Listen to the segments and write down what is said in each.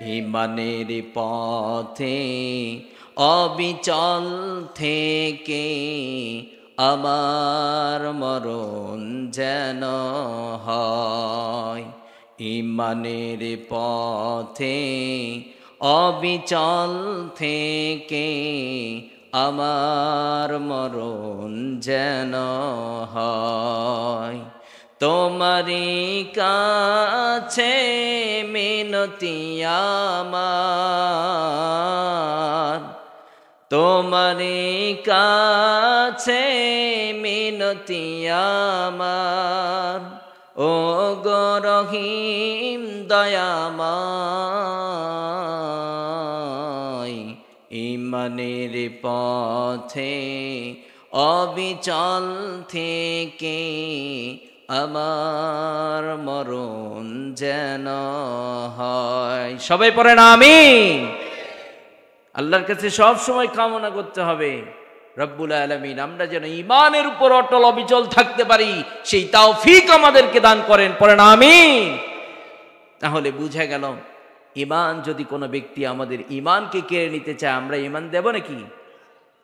ইমানের পথে অবিচল থেকে আমার মরণ যেন হয়। ইমানের পথে অবিচল থেকে আমার মরণ যেন হয়। তোমারি কাছে মিনতি আমার, তোমারি কাছে মিনতি আমার, ও গো রহিম দয়াময়। ইমানের পথে অবিচল থেকে আমার মরণ যেন হয়। সবাই পড়েন আমিন। আল্লাহর কাছে সব সময় কামনা করতে হবে, রব্বুল আলামিন আমরা যেন ঈমানের উপর অটল অবিচল থাকতে পারি, সেই তৌফিক আমাদেরকে দান করেন। পড়েন আমিন। তাহলে বুঝা গেল, ঈমান যদি কোনো ব্যক্তি আমাদের ঈমানকে কেড়ে নিতে চায়, আমরা ঈমান দেব নাকি?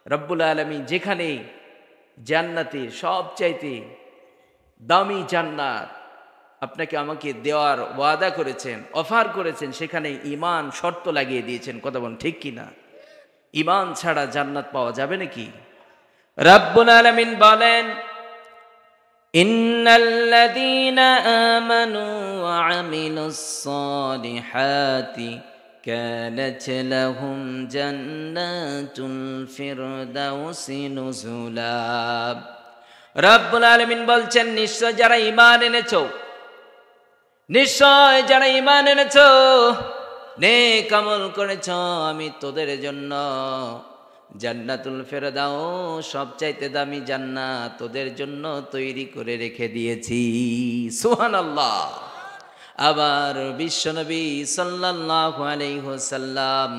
রব্বুল আলামিন যেখানে জান্নাতে সবচাইতে দামি জান্নাত আপনাকে আমাকে দেওয়ার ওয়াদা করেছেন, অফার করেছেন, সেখানে ঈমান শর্ত লাগিয়ে দিয়েছেন। কথা বলেন ঠিক কিনা? ঈমান ছাড়া জান্নাত পাওয়া যাবে নাকি? রব্বুল আলামিন বলেন, ইন্নাল্লাযীনা আমানু ওয়া আমিলুস সালিহাতি কানাত লাহুম জান্নাতুল ফিরদাউসি নুজুলা। রব্বুল আলামিন বলছেন, নিশ্চয় যারা ঈমান এনেছো, নিশ্চয় যারা ঈমান এনেছো, নেক আমল করেছো, আমি তোদের জন্য জান্নাতুল ফেরদাউস সবচাইতে দামি জান্নাত তোদের জন্য তৈরি করে রেখে দিয়েছি। সুবহানাল্লাহ। আবার বিশ্বনবী সাল্লাল্লাহু আলাইহি ওয়াসাল্লাম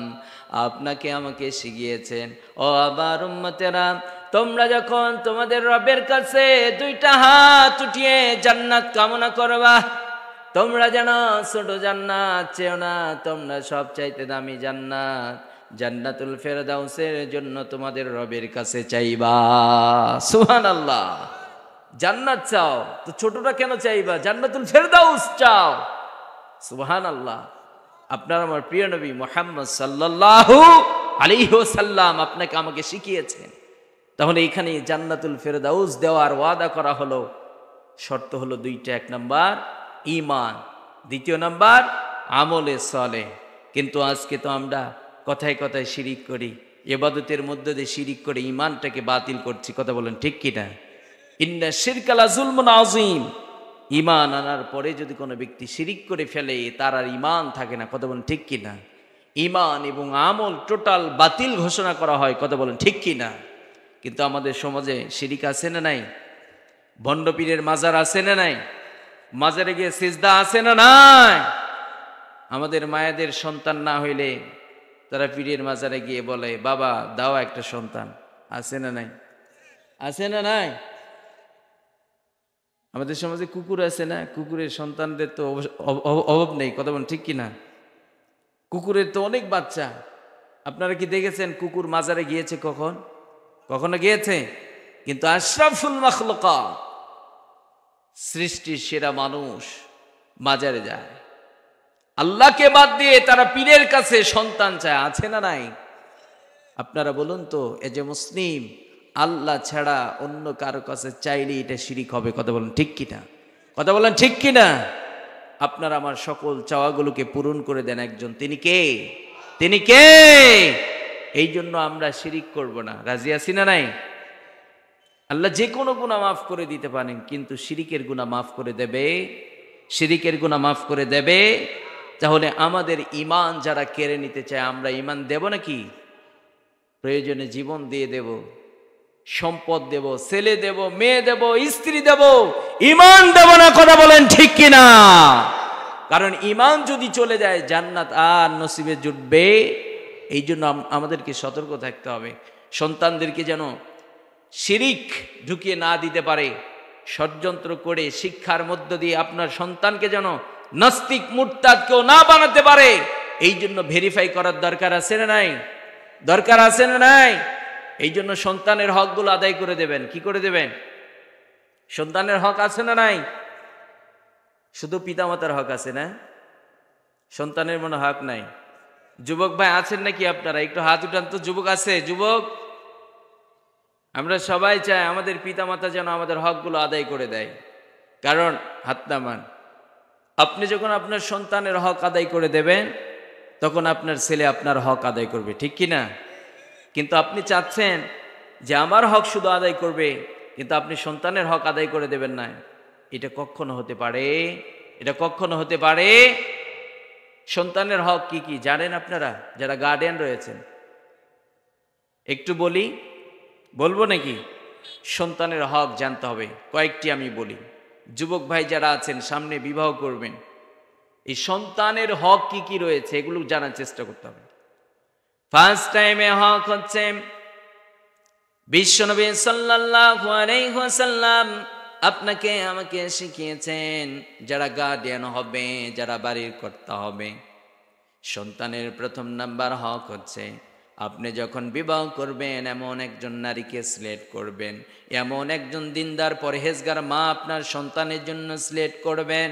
আপনাকে আমাকে শিখিয়েছেন, ও আবার উম্মতেরা, তোমরা যখন তোমাদের রবের কাছে দুইটা হাত উঠিয়ে জান্নাত কামনা করবা, তোমরা যেন ছোট জান্নাত চেও না, তোমরা সবচাইতে দামি জান্নাত জান্নাতুল ফেরদাউসের জন্য তোমাদের রবের কাছে চাইবা। সুবহানাল্লাহ। জান্নাত চাও তো ছোটটা কেন চাইবা? জান্নাতুল ফেরদাউস চাও। সুবহানাল্লাহ। আপনার আমার প্রিয় নবী মুহাম্মদ সাল্লাল্লাহু আলাইহি ওয়াসাল্লাম আপনাকে আমাকে শিখিয়েছেন। তাহলে এখানে জান্নাতুল ফেরদাউস দেওয়ার ওয়াদা করা হলো, শর্ত হলো দুইটা। এক নাম্বার ঈমান, দ্বিতীয় নাম্বার আমলে সালেহ। কিন্তু আজকে তো আমরা কথায় কথায় শিরিক করি, ইবাদতের মধ্যে দিয়ে শিরিক করে ঈমানটাকে বাতিল করছি। কথা বলেন ঠিক কিনা? ইন্না শিরকা লাযুলমুন আযীম। ঈমান আনার পরে যদি কোনো ব্যক্তি শিরিক করে ফেলে, তার আর ঈমান থাকে না। কথা বলেন ঠিক কিনা? ঈমান এবং আমল টোটাল বাতিল ঘোষণা করা হয়। কথা বলেন ঠিক কিনা? কিন্তু আমাদের সমাজে শিরিক আছে না নাই? ভণ্ড পীরের মাজার আছে না নাই? মাজারে গিয়ে সিজদা আছে না নাই? আমাদের মায়েদের সন্তান না হইলে তারা পীরের মাজারে গিয়ে বলে, বাবা দাও একটা সন্তান। আছে না নাই? আছে না নাই? আমাদের সমাজে কুকুর আছে না? কুকুরের সন্তানদের তো অভাব নেই। কথা বলেন ঠিক কিনা? কুকুরের তো অনেক বাচ্চা। আপনারা কি দেখেছেন কুকুর মাজারে গিয়েছে? কখনো গিয়েছে? কিন্তু আশরাফুল মাখলুকাত, সৃষ্টির সেরা মানুষ মাজারে যায়। আল্লাহকে বাদ দিয়ে তারা পীরের কাছে সন্তান চায়। আছে না নাই? আপনারা বলুন তো, এ যে মুসলিম, আল্লাহ ছাড়া অন্য কারো কাছে চাইলে এটা শিরিক হবে। কথা বলেন ঠিক কিনা? কথা বলেন ঠিক কিনা? আপনার আমার সকল চাওয়াগুলোকে পূরণ করে দেন একজন, তিনি কে? তিনি কে? এই জন্য আমরা শিরিক করব না। রাজি আছি না নাই? আল্লাহ যে কোনো গুনাহ মাফ করে দিতে পারেন, কিন্তু শিরিকের গুনাহ মাফ করে দেবে? শিরিকের গুনাহ মাফ করে দেবে? তাহলে আমাদের ঈমান যারা কেড়ে নিতে চায়, আমরা ঈমান দেব নাকি? প্রয়োজনে জীবন দিয়ে দেব, সম্পদ দেব, ছেলে দেব, মেয়ে দেব, স্ত্রী দেব, ঈমান দেব না। কথা বলেন ঠিক কিনা? কারণ ঈমান যদি চলে যায়, জান্নাত আর নসিবে জুটবে। এই জন্য আমাদেরকে সতর্ক থাকতে হবে, সন্তানদেরকে যেন শিরিক ঢুকিয়ে না দিতে পারে। ষড়যন্ত্র করে শিক্ষার মধ্য দিয়ে আপনার সন্তানকে যেন নাস্তিক মুরতাদ কেউ না বানাতে পারে। এই জন্য ভেরিফাই করার দরকার আছে না নাই? দরকার আছে না নাই? এই জন্য সন্তানের হকগুলো আদায় করে দেবেন। কি করে দেবেন? সন্তানের হক আছে না নাই? শুধু পিতামাতার হক আছে না, সন্তানের মনে হক নাই। যুবক ভাই আছেন নাকি আপনারা? একটু হাত উঠান তো। যুবক আছে? যুবক, আমরা সবাই চাই আমাদের পিতামাতা যেন আমাদের হকগুলো আদায় করে দেয়। কারণ হাত নামান, আপনি যখন আপনার সন্তানের হক আদায় করে দেবেন তখন আপনার ছেলে আপনার হক আদায় করবে, ঠিক কি না? কিন্তু আপনি চাচ্ছেন যে আমার হক শুধু আদায় করবে, কিন্তু আপনি সন্তানের হক আদায় করে দেবেন না। এটা কখনো হতে পারে? এটা কখনো হতে পারে? সন্তানের হক কি কি জানেন আপনারা যারা গার্ডিয়ান রয়েছেন? একটু বলি, বলবো নাকি? সন্তানের হক জানতে হবে। কয়েকটি আমি বলি। যুবক ভাই যারা আছেন সামনে বিবাহ করবেন, এই সন্তানের হক কি কি রয়েছে এগুলো জানার চেষ্টা করতে হবে। ফার্স্ট টাইমে হক হচ্ছে বিশ্বনবী সাল্লাল্লাহু আলাইহি ওয়াসাল্লাম আপনাকে আমাকে শিখিয়েছেন, যারা গার্ডিয়ান হবে, যারা বাড়ির কর্তা হবে, সন্তানের প্রথম নাম্বার হক হচ্ছে আপনি যখন বিবাহ করবেন এমন একজন নারীকে সিলেক্ট করবেন, এমন একজন দিনদার পরহেজগার মা আপনার সন্তানের জন্য সিলেক্ট করবেন,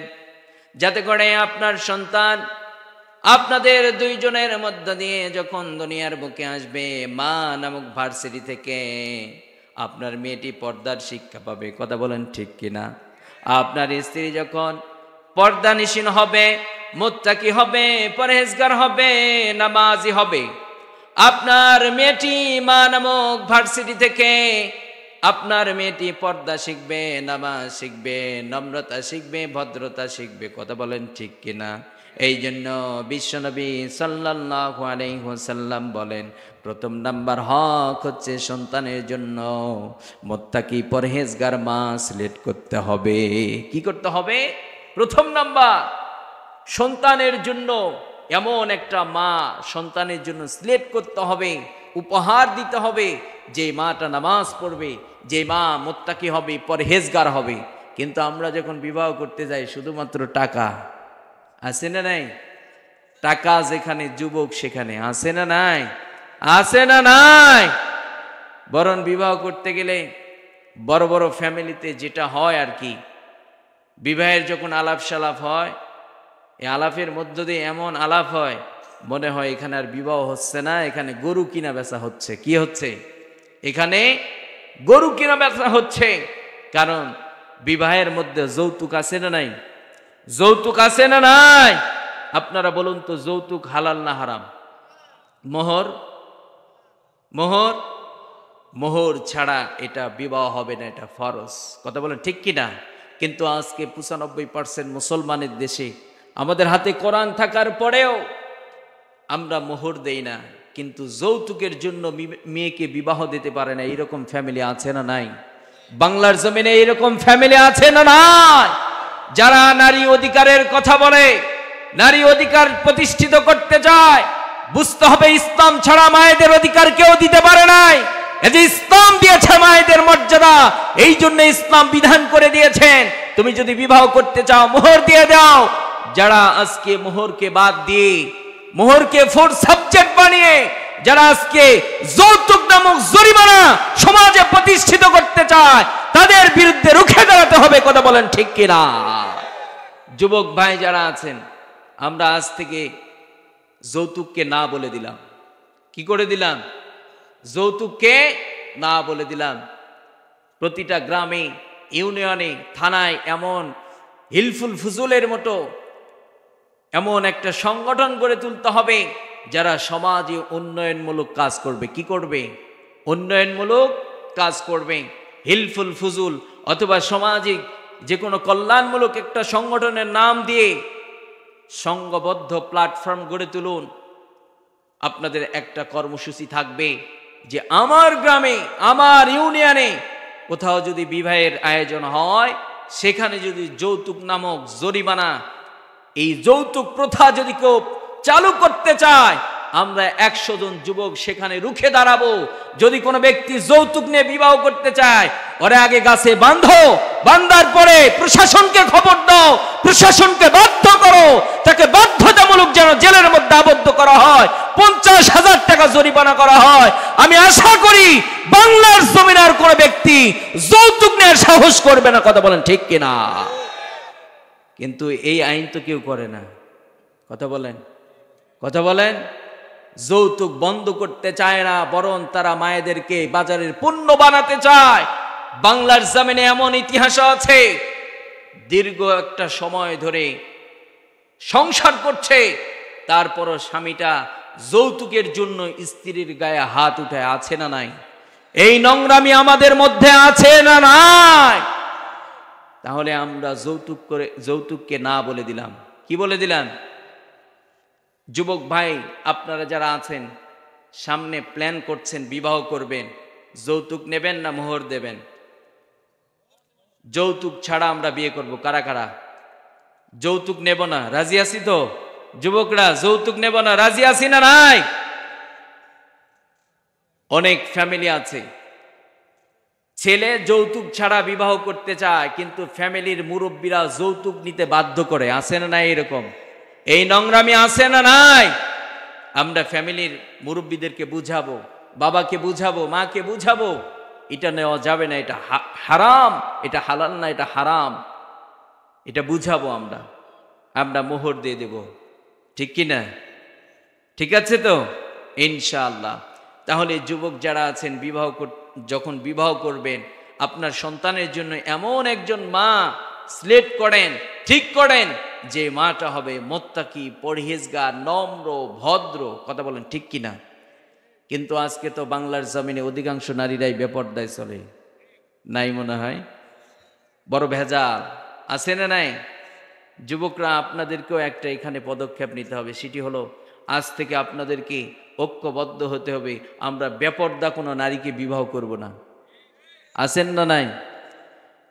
যাতে করে আপনার সন্তান আপনাদের দুইজনের মধ্য দিয়ে যখন দুনিয়ার বুকে আসবে, মা নামক ভার্সিটি থেকে আপনার মেয়েটি পর্দার শিক্ষা পাবে। কথা বলেন ঠিক কিনা? আপনার স্ত্রী যখন পর্দানিশীন হবে, মুত্তাকি হবে, পরহেজগার হবে, নামাজি হবে, আপনার মেয়েটি মা নামক ভার্সিটি থেকে আপনার মেয়েটি পর্দা শিখবে, নামাজ শিখবে, নম্রতা শিখবে, ভদ্রতা শিখবে। কথা বলেন ঠিক কিনা? এই জন্য বিশ্বনবী সাল্লাল্লাহু আলাইহি ওয়াসাল্লাম বলেন প্রথম নাম্বার হক হচ্ছে সন্তানের জন্য মুত্তাকি পরহেজগার মা সিলেক্ট করতে হবে। কি করতে হবে? প্রথম নাম্বার সন্তানের জন্য এমন একটা মা সন্তানের জন্য সিলেক্ট করতে হবে, উপহার দিতে হবে, যে মাটা নামাজ পড়বে, যে মা মুত্তাকি হবে, পরহেজগার হবে। কিন্তু আমরা যখন বিবাহ করতে যাই শুধুমাত্র টাকা আছে না নাই? টাকা যেখানে যুবক সেখানে আছে না নাই? আছে না নাই? বরং বিবাহ করতে গেলে বড় বড় ফ্যামিলিতে যেটা হয় আর কি, বিবাহের যখন আলাপ সালাপ হয়, এই আলাপের মধ্য দিয়ে এমন আলাপ হয় মনে হয় এখানে আর বিবাহ হচ্ছে না, এখানে গরু কিনা বেচা হচ্ছে। কি হচ্ছে? এখানে গরু কিনা বেচা হচ্ছে। কারণ বিবাহের মধ্যে যৌতুক আছে না নাই? যৌতুক আছে না নাই? আপনারা বলুন তো, যৌতুক হালাল না হারাম? মোহর, মোহর, মোহর ছাড়া এটা বিবাহ হবে না, এটা ফরজ। কথা বলেন ঠিক কিনা? কিন্তু আজকে 95% মুসলমানের দেশে আমাদের হাতে কোরআন থাকার পরেও আমরা মোহর দেই না, কিন্তু যৌতুকের জন্য মেয়েকে বিবাহ দিতে পারে না, এরকম ফ্যামিলি আছে না নাই? বাংলার জমিনে এরকম ফ্যামিলি আছে না নাই? যারা নারী অধিকারের কথা বলে, নারী অধিকার প্রতিষ্ঠিত করতে চায়, বুঝতে হবে ইসলাম ছাড়া মায়েদের অধিকার কেউ দিতে পারে নাই। এই যে ইসলাম দিয়েছে মায়েদের মর্যাদা, এই জন্য ইসলাম বিধান করে দিয়েছেন তুমি যদি বিবাহ করতে চাও মোহর দিয়ে দাও। যারা আজকে মোহরকে বাদ দিয়ে, মোহরকে ফোর্থ সাবজেক্ট বানিয়ে যারা আজকে যৌতুক নামক জরিমানা সমাজে প্রতিষ্ঠিত করতে চায়, তাদের বিরুদ্ধে রুখে দাঁড়াতে হবে। কথা বলেন ঠিক কিনা? যুবক ভাই যারা আছেন, আমরা আজ থেকে যৌতুককে না বলে দিলাম। কি করে দিলাম? যৌতুককে না বলে দিলাম। প্রতিটা গ্রামে, ইউনিয়নে, থানায় এমন হিলফুল ফুজুলের মতো এমন একটা সংগঠন গড়ে তুলতে হবে যারা সমাজে উন্নয়নমূলক কাজ করবে। কি করবে? উন্নয়নমূলক কাজ করবে। হিলফুল ফুজুল অথবা সামাজিক যে কোনো কল্যাণমূলক একটা সংগঠনের নাম দিয়ে সংঘবদ্ধ প্ল্যাটফর্ম গড়ে তুলুন। আপনাদের একটা কর্মসূচি থাকবে যে আমার গ্রামে, আমার ইউনিয়নে কোথাও যদি বিবাহের আয়োজন হয়, সেখানে যদি যৌতুক নামক জরিমানা, এই যৌতুক প্রথা যদি কেউ চালু করতে চায়, আমরা 100 জন যুবক সেখানে রুখে দাঁড়াবো। যদি কোনো ব্যক্তি যৌতুক নিয়ে বিবাহ করতে চায়, ওরা আগে গাছে বাঁধো, বাঁধার পরে প্রশাসনকে খবর দাও, প্রশাসনকে বাধ্য করো, তাকে বাধ্যতা বাধ্যতামূলক যেন জেলের মধ্যে আবদ্ধ করা হয়, 50,000 টাকা জরিমানা করা হয়। আমি আশা করি বাংলার জমিনের কোন ব্যক্তি যৌতুক নেওয়ার সাহস করবে না। কথা বলেন ঠিক কিনা? কিন্তু এই আইন তো কেউ করে না। কথা বলেন। যৌতুক বন্ধ করতে চায় না, বরং তারা মায়েদেরকে বাজারের পণ্য বানাতে চায়। বাংলার জমিনে এমন ইতিহাস আছে, দীর্ঘ একটা সময় ধরে সংসার করছে, তারপরও স্বামীটা যৌতুকের জন্য স্ত্রীর গায়ে হাত উঠায়। আছে না নাই? এই নোংরামি আমাদের মধ্যে আছে না নাই? তাহলে আমরা যৌতুককে না বলে দিলাম। কি বলে দিলাম? যুবক ভাই, আপনারা যারা আছেন, সামনে প্ল্যান করছেন বিবাহ করবেন, যৌতুক নেবেন না মোহর দেবেন? যৌতুক ছাড়া আমরা বিয়ে করব। কারা কারা যৌতুক নেব না? রাজি আছি তো? যুবকরা, যৌতুক নেব না, রাজি আছি না নাই? অনেক ফ্যামিলি আছে, ছেলে যৌতুক ছাড়া বিবাহ করতে চায়, কিন্তু ফ্যামিলির মুরব্বীরা যৌতুক নিতে বাধ্য করে। আছে না নাই এরকম? এই নোংরামি আছে না নাই? আমরা ফ্যামিলির মুরব্বীদেরকে বুঝাবো, বাবাকে বুঝাবো, মাকে বুঝাবো, এটা নেওয়া যাবে না, এটা হারাম, এটা হালাল না, এটা হারাম, এটা বুঝাবো। আমরা মোহর দিয়ে দেব। ঠিক কি না? ঠিক আছে তো ইনশাআল্লাহ? তাহলে যুবক যারা আছেন, যখন বিবাহ করবেন, আপনার সন্তানের জন্য এমন একজন মা সিলেক্ট করেন, ঠিক করেন, যে মাটা হবে মুত্তাকি, পরহেজগার, নম্র, ভদ্র। কথা বলেন ঠিক কিনা? কিন্তু আজকে তো বাংলার জমিনে অধিকাংশ নারীরাই বেপরদায় চলে। নাই মনে হয়? বড় ভেজাল আছে না নাই? যুবকরা, আপনাদেরকেও একটা এখানে পদক্ষেপ নিতে হবে। সেটি হলো, আজ থেকে আপনাদেরকে ঐক্যবদ্ধ হতে হবে। আমরা বেপরদা কোনো নারীকে বিবাহ করব না। আছেন না নাই?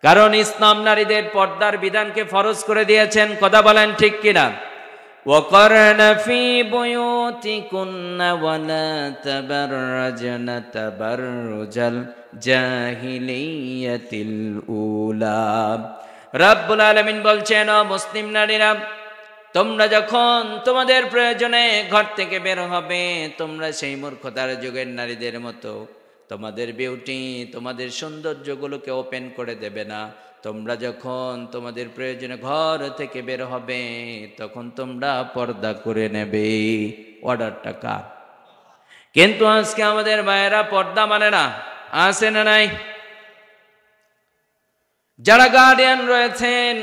কারণ ইসলাম নারীদের পর্দার বিধানকে ফরজ করে দিয়েছেন। কথা বলেন ঠিক কিনা? وَقَرْنَ فِي بُيُوتِكُنَّ وَلَا تَبَرَّجْنَ تَبَرُّجَ الْجَاهِلِيَّةِ الْأُولَى। রাব্বুল আলামিন বলছেন, ও মুসলিম নারীরা, তোমরা যখন তোমাদের প্রয়োজনে ঘর থেকে বের হবে, তোমরা সেই মূর্খতার যুগের নারীদের মতো তোমাদের বিউটি, তোমাদের সৌন্দর্যগুলোকে ওপেন করে দেবে না। তোমরা যখন তোমাদের প্রয়োজনে ঘর থেকে বের হবে, তখন তোমরা পর্দা করে নেবে। অর্ডারটা কার? কিন্তু আজকে আমাদের মায়েরা পর্দা মানে না। আছে না নাই? যারা গার্ডিয়ান রয়েছেন,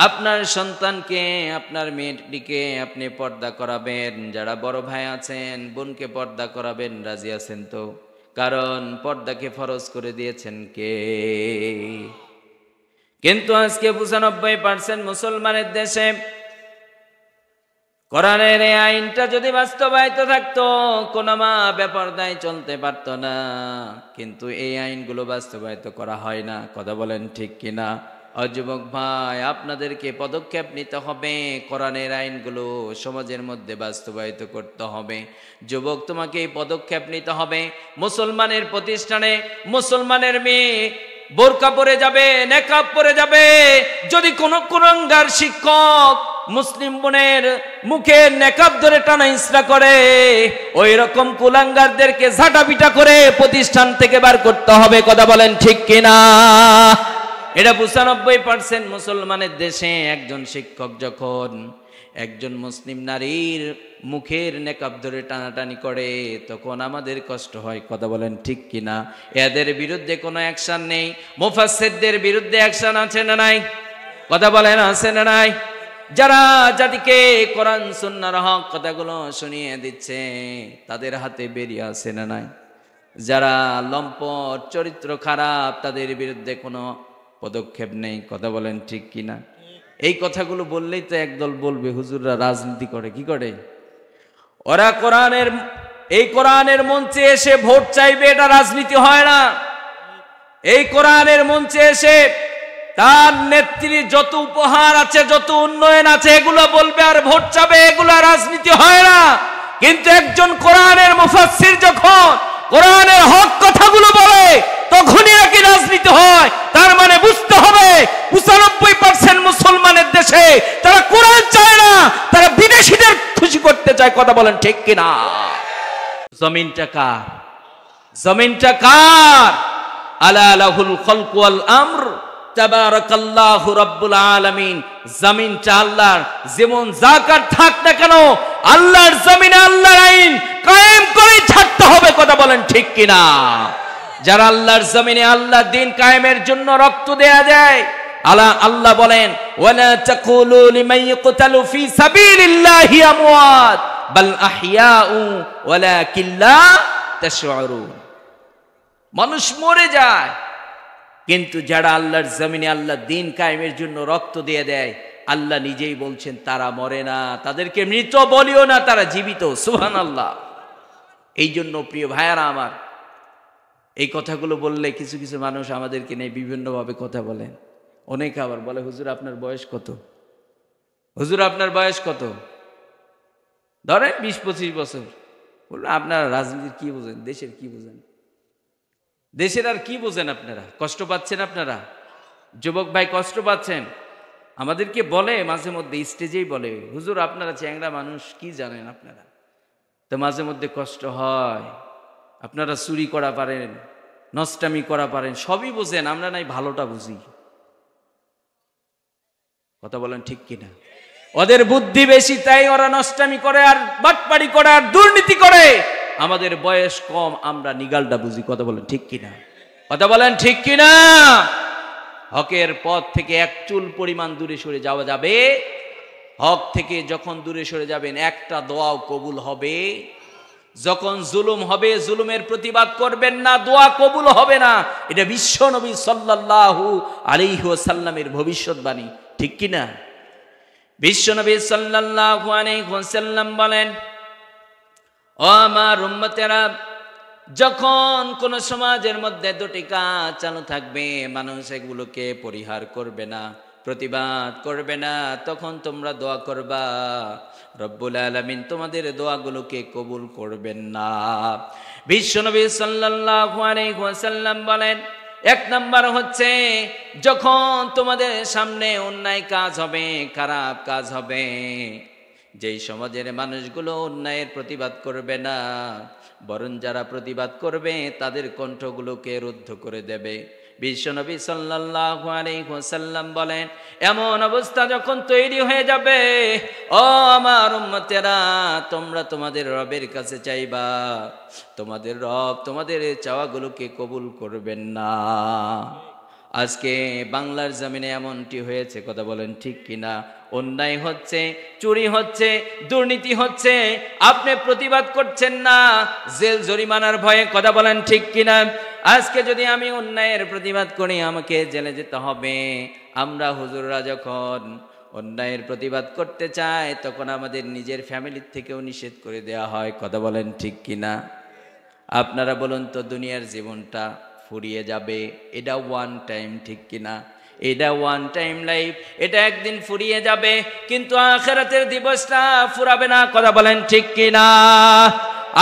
আপনার সন্তানকে, আপনার মেয়েটিকে আপনি পর্দা করাবেন। যারা বড় ভাই আছেন, বোনকে পর্দা করাবেন। রাজি আছেন তো? কারণ পর্দাকে ফরজ করে দিয়েছেন কে? কিন্তু আজকে 95% মুসলমানের দেশে কোরআনের এই আইনটা যদি বাস্তবায়িত থাকতো, কোন মা বেপরদায় চলতে পারত না। কিন্তু এই আইনগুলো বাস্তবায়িত করা হয় না। কথা বলেন ঠিক কিনা? যুবক ভাই, আপনাদেরকে পদক্ষেপ নিতে হবে। কোরআনের আইনগুলো সমাজের মধ্যে বাস্তবায়িত করতে হবে। যুবক, তোমাকে এই পদক্ষেপ নিতে হবে। মুসলমানের প্রতিষ্ঠানে মুসলমানের মেয়ে বোরকা পরে যাবে, নেকাব পরে যাবে। যদি কোনো কুলাঙ্গার শিক্ষক মুসলিম বোনের মুখে নেকাব ধরে টানা ইসরা করে, ওই রকম কুলাঙ্গারদেরকে ঝাঁটা পিটা করে প্রতিষ্ঠান থেকে বার করতে হবে। কথা বলেন ঠিক কিনা? এটা 95% মুসলমানের দেশে একজন শিক্ষক যখন একজন মুসলিম নারীর মুখের নেকাব ধরে টানাটানি করে, তখন আমাদের কষ্ট হয়। কথা বলেন ঠিক কিনা? এদের বিরুদ্ধে কোনো অ্যাকশন নেই। মুফাসসিরদের বিরুদ্ধে অ্যাকশন আছে না নাই? কথা বলেন আছে না নাই? যারা জাতিকে কোরআন সুন্নাহর হক কথাগুলো শুনিয়ে দিচ্ছে, তাদের হাতে বেরিয়ে আছে না নাই? যারা লম্পট, চরিত্র খারাপ, তাদের বিরুদ্ধে কোনো পদক্ষেপ নেই। কথা বলেন ঠিক কিনা? এই কথাগুলো বললেই তো একদল বলবে হুজুররা রাজনীতি করে। কি করে? ওরা কোরআনের মঞ্চে এসে ভোট চাইবে, এটা রাজনীতি হয় না। এই কোরআনের মঞ্চে এসে তার নেত্রীর যত উপহার আছে, যত উন্নয়ন আছে, এগুলো বলবে আর ভোট চাবে, এগুলো রাজনীতি হয় না। কিন্তু একজন কোরআনের মুফাসসির যখন কোরআনের হক কথাগুলো বলে, তখনই নাকি রাজনীতি হয়। তার মানে বুঝতে হবে 95% মুসলমানের দেশে তারা কোরআন চায় না, তারা বিদেশিদের চায়, কথা বলেন ঠিক কিনা? জমিনটা কার? জমিনটা কার? আলা লাহুল খালকু ওয়াল আমর তাবারাকাল্লাহু রাব্বুল আলামিন। জমিনটা আল্লাহর। যেমন যাকাত থাক না কেন, আল্লাহর জমিনে আল্লাহর আইন কায়েম করে ছাড়তে হবে, কথা বলেন ঠিক কিনা? যারা আল্লাহর জমিনে আল্লাহর দ্বীন কায়েমের জন্য রক্ত দেয়া যায়, আল্লাহ বলেন ওয়ালা তাকুলু লিমান ইয়াকতালু ফি সাবিলিল্লাহি আমওয়াত বাল আহইয়াউ ওয়ালাকিন লা তাশউরুন। মানুষ মরে যায়, কিন্তু যারা আল্লাহর জমিনে আল্লাহর দ্বীন কায়েমের জন্য রক্ত দিয়ে দেয়, আল্লাহ নিজেই বলছেন তারা মরে না, তাদেরকে মৃত বলিও না, তারা জীবিত। সুবহানাল্লাহ। এই জন্য প্রিয় ভাইয়ারা আমার, এই কথাগুলো বললে কিছু কিছু মানুষ আমাদেরকে নিয়ে বিভিন্নভাবে কথা বলেন। অনেকে আবার বলে, হুজুর আপনার বয়স কত? হুজুর আপনার বয়স কত? ধরেন 20-25 বছর। বললো আপনারা রাজনীতির কি বোঝেন, দেশের কি বোঝেন? দেশের আর কি বোঝেন আপনারা? কষ্ট পাচ্ছেন আপনারা? যুবক ভাই কষ্ট পাচ্ছেন? আমাদেরকে বলে মাঝে মধ্যে, স্টেজেই বলে, হুজুর আপনারা চ্যাংড়া মানুষ, কি জানেন আপনারা? তো মাঝে মধ্যে কষ্ট হয়। আপনারা চুরি করা পারেন, নষ্টামি করা পারেন, সবই বোঝেন, আমরা নাই ভালোটা বুঝি। কথা বলেন ঠিক কিনা? ওদের বুদ্ধি বেশি, তাই ওরা নষ্টামি করে আর বাটপাড়ি করে আর দুর্নীতি করে। আমাদের বয়স কম, আমরা নিগালটা বুঝি। কথা বলেন ঠিক কিনা? কথা বলেন ঠিক কিনা? হকের পথ থেকে এক চুল পরিমাণ দূরে সরে যাওয়া যাবে? হক থেকে যখন দূরে সরে যাবেন, একটা দোয়াও কবুল হবে? যখন জুলুম হবে, জুলুমের প্রতিবাদ করবেন না, দোয়া কবুল হবে না। এটা বিশ্ব নবী সাল্লাল্লাহু আলাইহি ওয়াসাল্লামের ভবিষ্যৎবাণী, ঠিক কিনা? বিশ্ব নবী সাল্লাল্লাহু আলাইহি ওয়াসাল্লাম বলেন, ও আমার উম্মতেরা, যখন কোন সমাজের মধ্যে দুটি কাজ চালু থাকবে, মানুষ এগুলোকে পরিহার করবে না, প্রতিবাদ করবে না, তখন তোমরা দোয়া করবা, রব্বুল আলামিন তোমাদের দোয়াগুলোকে কবুল করবেন না। বিশ্বনবী সাল্লাল্লাহু আলাইহি ওয়াসাল্লাম বলেন, এক নাম্বার হচ্ছে, যখন তোমাদের সামনে অন্যায় কাজ হবে, খারাপ কাজ হবে, যেই সমাজের মানুষগুলো অন্যায়ের প্রতিবাদ করবে না, বরং যারা প্রতিবাদ করবে তাদের কণ্ঠগুলোকে রুদ্ধ করে দেবে। বিশ্বনবী সাল্লাল্লাহু আলাইহি ওয়াসাল্লাম বলেন, এমন অবস্থা যখন তৈরি হয়ে যাবে, ও আমার উম্মতেরা, তোমরা তোমাদের রবের কাছে চাইবা, তোমাদের রব তোমাদের চাওয়াগুলোকে কবুল করবেন না। আজকে বাংলার জমিনে এমনটি হয়েছে, কথা বলেন ঠিক কিনা? অন্যায় হচ্ছে, চুরি হচ্ছে, দুর্নীতি হচ্ছে, আপনি প্রতিবাদ করছেন না, জেল জরিমানার ভয়ে, কথা বলেন ঠিক কিনা? আজকে যদি আমি অন্যায়ের প্রতিবাদ করি, আমাকে জেলে যেতে হবে। আমরা হুজুররা যখন অন্যায়ের প্রতিবাদ করতে চাই, তখন আমাদের নিজের ফ্যামিলির থেকেও নিষেধ করে দেওয়া হয়, কথা বলেন ঠিক কিনা? আপনারা বলুন তো, দুনিয়ার জীবনটা ফুরিয়ে যাবে, এটা ওয়ান টাইম, ঠিক কিনা? এটা ওয়ান টাইম লাইফ, এটা একদিন ফুরিয়ে যাবে, কিন্তু আখিরাতের দিবসটা ফুরাবে না, কথা বলেন ঠিক কিনা?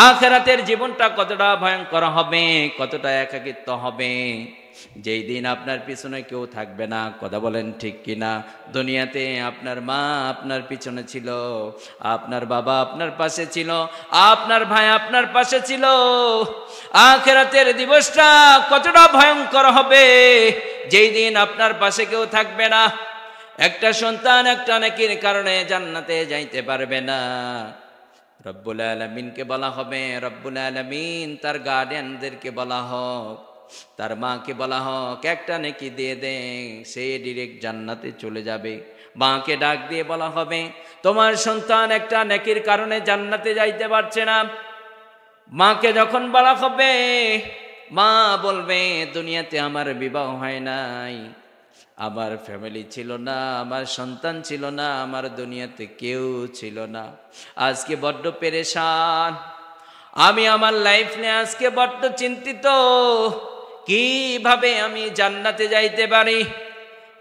আখিরাতের জীবনটা কতটা ভয়ঙ্কর হবে, কতটা একাকিত্ব হবে, যেই দিন আপনার পিছনে কেউ থাকবে না, কথা বলেন ঠিক কিনা? দুনিয়াতে আপনার মা আপনার পিছনে ছিল, আপনার বাবা আপনার পাশে ছিল, আপনার ভাই আপনার পাশে ছিল। আখিরাতের দিবসটা কতটা ভয়ঙ্কর হবে, যেই দিন আপনার পাশে কেউ থাকবে না। একটা সন্তান একটা নেকির কারণে জান্নাতে যাইতে পারবে না। রব্বুল আলামিনকে বলা হবে, রব্বুল আলামিন তার গার্ডিয়ানদেরকে বলা হোক, তার মাকে বলা হোক, একটা নেকি দিয়ে দে, সে ডিরেক্ট জান্নাতে চলে যাবে। মাকে ডাক দিয়ে বলা হবে, তোমার সন্তান একটা নেকির কারণে জান্নাতে যাইতে পারছে না। মাকে যখন বলা হবে, মা বলবে, দুনিয়াতে আমার বিবাহ হয় নাই, আমার ফ্যামিলি ছিল না, আমার সন্তান ছিল না, আমার দুনিয়াতে কেউ ছিল না, আজকে বড্ড পেরেশান, আমি আমার লাইফ নিয়ে আজকে বড্ড চিন্তিত, কিভাবে আমি জান্নাতে যাইতে পারি?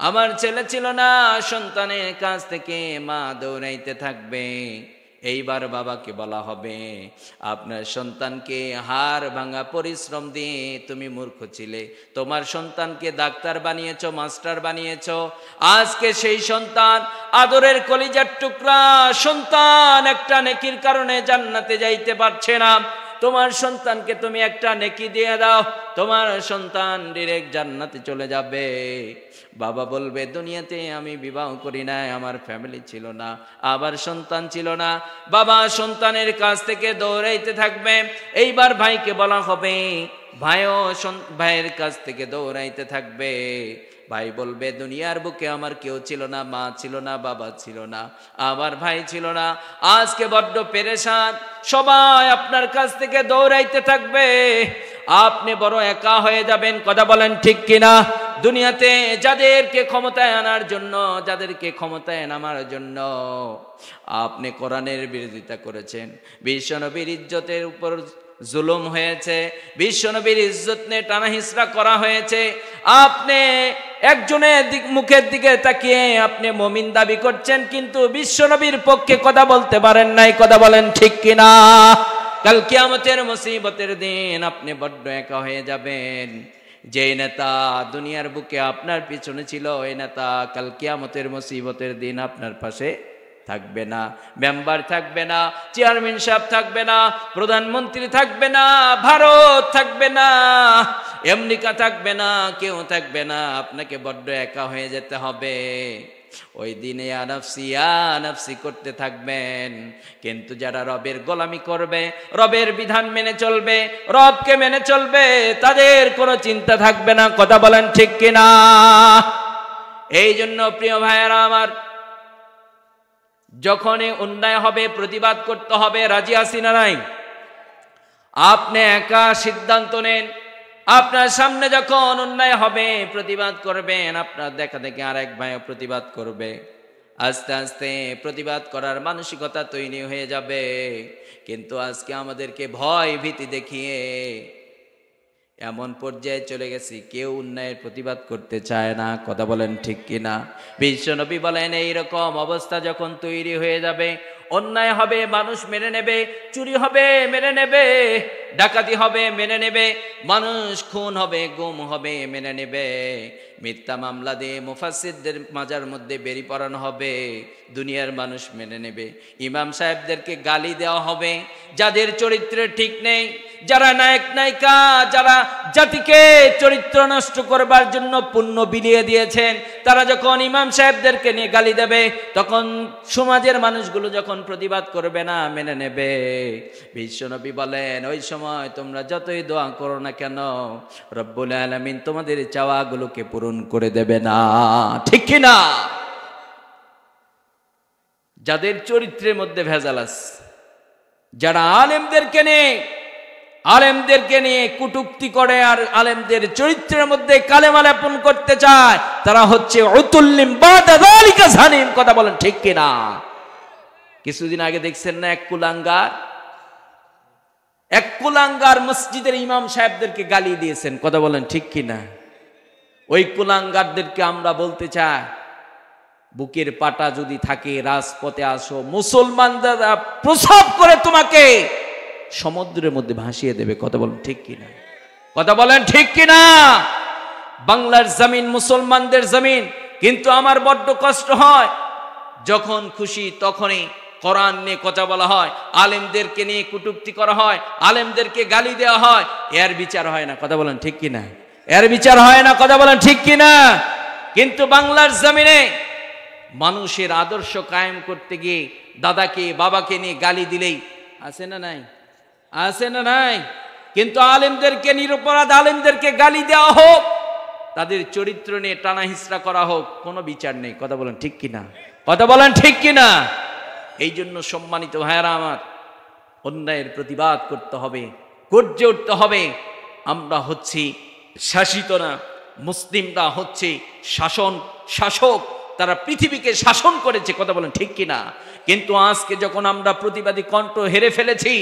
আমার ছেলে ছিল না, সন্তানের কাছ থেকে মা দৌড়াইতে থাকবে, এইবার বাবাকে বলা হবে, আপনার সন্তানকে হাড় ভাঙা পরিশ্রম দিয়ে তুমি মূর্খ ছিলে, তোমার সন্তানকে ডাক্তার বানিয়েছো, মাস্টার বানিয়েছো। আজকে সেই সন্তান আদরের কলিজার টুকরা সন্তান একটা নেকির কারণে জান্নাতে যাইতে পারছে না। তোমার সন্তানকে তুমি একটা নেকি দিয়ে দাও, তোমার সন্তান ডিরেক্ট জান্নাতে চলে যাবে। বাবা বলবে, দুনিয়াতে আমি বিবাহ করি নাই, আমার ফ্যামিলি ছিল না, আবার সন্তান ছিল না। বাবা সন্তানের কাছ থেকে দৌড়াইতে থাকবে। এইবার ভাইকে বলা হবে, ভাইও ভাইয়ের কাছ থেকে দৌড়াইতে থাকবে। ভাই বলবে, দুনিয়ার বুকে আমার কেউ ছিল না, মা ছিল না, বাবা ছিল না, আমার ভাই ছিল না, আজকে বড্ড পেরেশান। সবাই আপনার কাছ থেকে দৌড়াইতে থাকবে, আপনি বড় একা হয়ে যাবেন। কথা বলেন ঠিক কিনা? দুনিয়াতে যাদেরকে ক্ষমতায় আনার জন্য, যাদেরকে ক্ষমতায় নামার জন্য আপনি কোরআনের বিরোধিতা করেছেন, বিশ্বনবীর ইজ্জতের উপর জুলুম হয়েছে, বিশ্বনবীর ইজ্জত নিয়ে টানাহিসরা করা হয়েছে, আপনি একজনের মুখের দিকে তাকিয়ে আপনি মুমিন দাবি করছেন, কিন্তু বিশ্বনবীর পক্ষে কথা বলতে পারেন নাই। কথা বলেন ঠিক কিনা? কাল কিয়ামতের মুসিবতের দিন আপনি বড্ড একা হয়ে যাবেন। যে নেতা দুনিয়ার বুকে আপনার পিছনে ছিল, ওই নেতা কাল কিয়ামতের মুসিবতের দিন আপনার পাশে থাকবে না। মেম্বার থাকবে না, চেয়ারম্যান সাহেব থাকবে না, প্রধানমন্ত্রী থাকবে না, ভারত থাকবে না, আমেরিকা থাকবে না, কেউ থাকবে না। আপনাকে বড্ড একা হয়ে যেতে হবে। ওই দিনে আনাফসি করতে থাকবেন। কিন্তু যারা রবের গোলামি করবে, রবের বিধান মেনে চলবে, রবকে মেনে চলবে, তাদের কোনো চিন্তা থাকবে না। কথা বলেন ঠিক কিনা? এই জন্য প্রিয় ভাইয়েরা আমার, যখনই অন্যায় হবে প্রতিবাদ করতে হবে। রাজি আছি না নাই? আপনি একা সিদ্ধান্ত নেন, আপনার সামনে যখন অন্যায় হবে প্রতিবাদ করবেন, আপনার দেখা দেখে আরেক ভাইও প্রতিবাদ করবে। আস্তে আস্তে প্রতিবাদ করার মানসিকতা তৈরি হয়ে যাবে। কিন্তু আজকে আমাদেরকে ভয় ভীতি দেখিয়ে এমন পর্যায়ে চলে গেছি, কেউ অন্যায়ের প্রতিবাদ করতে চায় না। কথা বলেন ঠিক কিনা? বিশ্বনবী বলেন, এইরকম অবস্থা যখন তৈরি হয়ে যাবে, অন্যায় হবে মানুষ মেনে নেবে, চুরি হবে মেনে নেবে, ডাকাতি হবে মেনে নেবে, মানুষ খুন হবে, গুম হবে মেনে নেবে, মিথ্যা মামলা দিয়ে মুফাসসিরদের মাজার মধ্যে বেরি পড়ানো হবে, দুনিয়ার মানুষ মেনে নেবে। ইমাম সাহেবদেরকে গালি দেওয়া হবে, যাদের চরিত্রের ঠিক নেই, যারা নায়ক নায়িকা, যারা জাতিকে চরিত্র নষ্ট করবার জন্য পুণ্য বিলিয়ে দিয়েছেন, তারা যখন ইমাম সাহেবদেরকে নিয়ে গালি দেবে, তখন সমাজের মানুষগুলো যখন প্রতিবাদ করবে না, মেনে নেবে। বিশ্বনবী বলেন, ওই সময় তোমরা যতই দোয়া করো না কেন, রব্বুল আলামিন তোমাদের চাওয়াগুলোকে পূরণ করে দেবে না। ঠিক কি না? যাদের চরিত্রের মধ্যে ভেজাল আছে, যারা আলেমদেরকে নিয়ে কটূক্তি করে আর আলেমদের চরিত্রের মধ্যে কালেমা লেপন করতে চায়, তারা হচ্ছে উতুল্লিম বাদা যালিকা জানিম। কথা বলেন ঠিক কিনা? কিছুদিন আগে দেখছেন না, এক কুলাঙ্গার মসজিদের ইমাম সাহেবদেরকে গালি দিয়েছেন। কথা বলেন ঠিক কিনা? ওই কুলাঙ্গারদেরকে আমরা বলতে চাই, বুকের পাটা যদি থাকে রাজপথে আসো, মুসলমানরা প্রসব করে তোমাকে সমুদ্রের মধ্যে ভাসিয়ে দেবে। কথা বলেন ঠিক কিনা? কথা বলেন ঠিক কিনা? বাংলার জমিন মুসলমানদের জমিন। কিন্তু আমার বড্ড কষ্ট হয়, যখন খুশি তখনই কোরআন নিয়ে কথা বলা হয়, আলেমদেরকে নিয়ে কটূক্তি করা হয়, আলেমদেরকে গালি দেওয়া হয়, এর বিচার হয় না। কথা বলেন ঠিক কিনা? এর বিচার হয় না। কথা বলেন ঠিক কিনা? কিন্তু বাংলার জমিনে মানুষের আদর্শ কায়েম করতে গিয়ে দাদাকে বাবাকে নিয়ে গালি দিলেই আছে না নাই? আছে না নাই? কিন্তু আলেমদেরকে, নিরপরাধ আলেমদেরকে গালি দেওয়া হোক, তাদের চরিত্র নিয়ে টানা হিসরা করা হোক, কোনো বিচার নেই। কথা বলেন ঠিক কিনা? কথা বলেন ঠিক কিনা? এই জন্য সম্মানিত ভাইয়েরা আমার, অন্যায়ের প্রতিবাদ করতে হবে, গর্জে উঠতে হবে। আমরা হচ্ছি শাসিত না, মুসলিমরা হচ্ছে শাসক, তারা পৃথিবীকে শাসন করেছে। কথা বলেন ঠিক কিনা? কিন্তু আজকে যখন আমরা প্রতিবাদী কণ্ঠ হেরে ফেলেছি,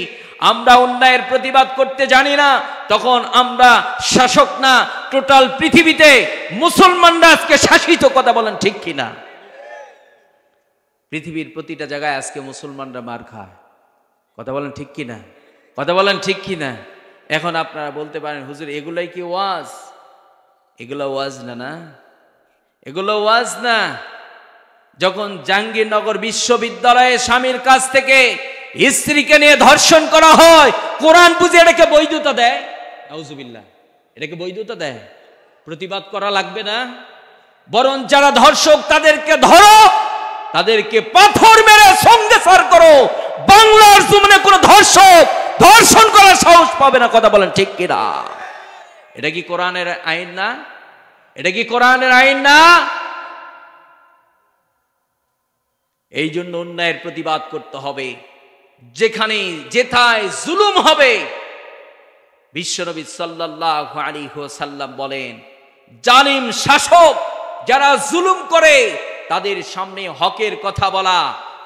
আমরা অন্যায়ের প্রতিবাদ করতে জানি না, তখন আমরা শাসক না, টোটাল পৃথিবীতে মুসলমানরা আজকে শাসিত। কথা বলেন ঠিক কিনা? পৃথিবীর প্রতিটা জায়গায় আজকে মুসলমানরা মার খায়। কথা বলেন ঠিক কি না? কথা বলেন ঠিক কি না? এখন আপনারা বলতে পারেন, হুজুর এগুলাই কি ওয়াজ? এগুলো ওয়াজ না, না এগুলো ওয়াজ না। যখন জাহাঙ্গীরনগর বিশ্ববিদ্যালয়ে স্বামীর কাছ থেকে স্ত্রীকে নিয়ে ধর্ষণ করা হয়, কোরআন বুঝে এটাকে বৈধতা দেয়? নাউজুবিল্লাহ, এটাকে বৈধতা দেয়? প্রতিবাদ করা লাগবে না? বরং যারা ধর্ষক তাদেরকে ধরো, তাদেরকে পাথর মেরে সঙ্গে সার করো। বাংলার জমিনে কোনো ধর্ষক ধর্ষণ করার সাহস পাবে না। কথা বলেন ঠিক কিনা? এটা কি কোরআনের আইন না? এটা কি কোরআনের আইন না? এই জন্য অন্যায়ের প্রতিবাদ করতে হবে। যেখানে যেথায় জুলুম হবে, বিশ্বনবী সাল্লাল্লাহু আলাইহি ওয়াসাল্লাম বলেন, জালিম শাসক যারা জুলুম করে তাদের সামনে হকের কথা বলা,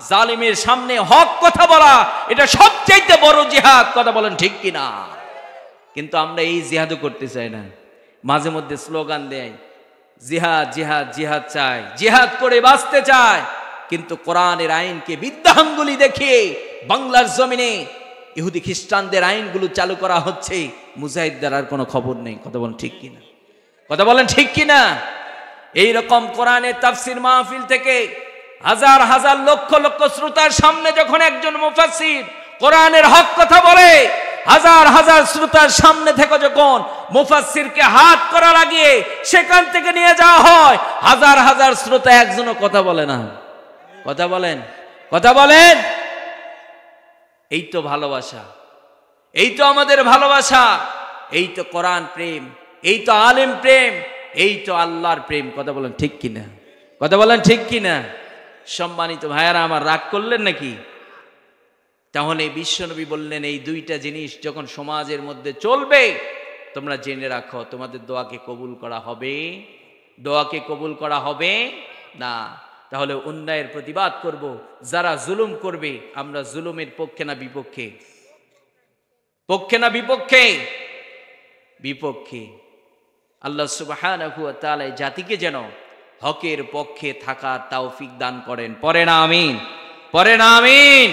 জালিমের সামনে হক কথা বলা, এটা সবচাইতে বড় জিহাদ। কথা বলেন ঠিক কিনা? কিন্তু আমরা এই জিহাদও করতে চাই না। মাঝে মধ্যে স্লোগান দেয়, জিহাদ জিহাদ জিহাদ চাই, জিহাদ করে বাঁচতে চায়। কিন্তু কোরআনের আইনকে বিদ্যাঙ্গুলি দেখিয়ে বাংলার জমিনে ইহুদি খ্রিস্টানদের আইনগুলো চালু করা হচ্ছে, মুজাহিদদের আর কোনো খবর নেই। কথা বলেন ঠিক কিনা? কথা বলেন ঠিক কিনা? এইরকম কোরআনের তাফসির মাহফিল থেকে হাজার হাজার লক্ষ লক্ষ শ্রোতার সামনে যখন একজন মুফাসসির কোরআনের হক কথা বলে, হাজার হাজার শ্রোতার সামনে থেকে যখন মুফাসসিরকে হাত করা লাগিয়ে সেখান থেকে নিয়ে যাওয়া হয়, হাজার হাজার শ্রোতা একজনও কথা বলে না। কথা বলেন, কথা বলেন। এই তো ভালোবাসা, এই তো আমাদের ভালোবাসা, এই তো কোরআন প্রেম, এই তো আলেম প্রেম, এই তো আল্লাহর প্রেম। কথা বলেন ঠিক কিনা? কথা বলেন ঠিক কিনা? সম্মানিত ভাইয়ারা আমার, রাগ করলেন নাকি? তাহলে বিশ্বনবী বললেন, এই দুইটা জিনিস যখন সমাজের মধ্যে চলবে, তোমরা জেনে রাখো তোমাদের দোয়াকে কবুল করা হবে, দোয়াকে কবুল করা হবে না। তাহলে অন্যায়ের প্রতিবাদ করব। যারা জুলুম করবে, আমরা জুলুমের পক্ষে না বিপক্ষে? পক্ষে না বিপক্ষে? বিপক্ষে। আল্লাহ সুবহানাহু ওয়া তাআলা জাতিকে যেন হকের পক্ষে থাকার তৌফিক দান করেন। পড়েন আমিন, পড়েন আমিন।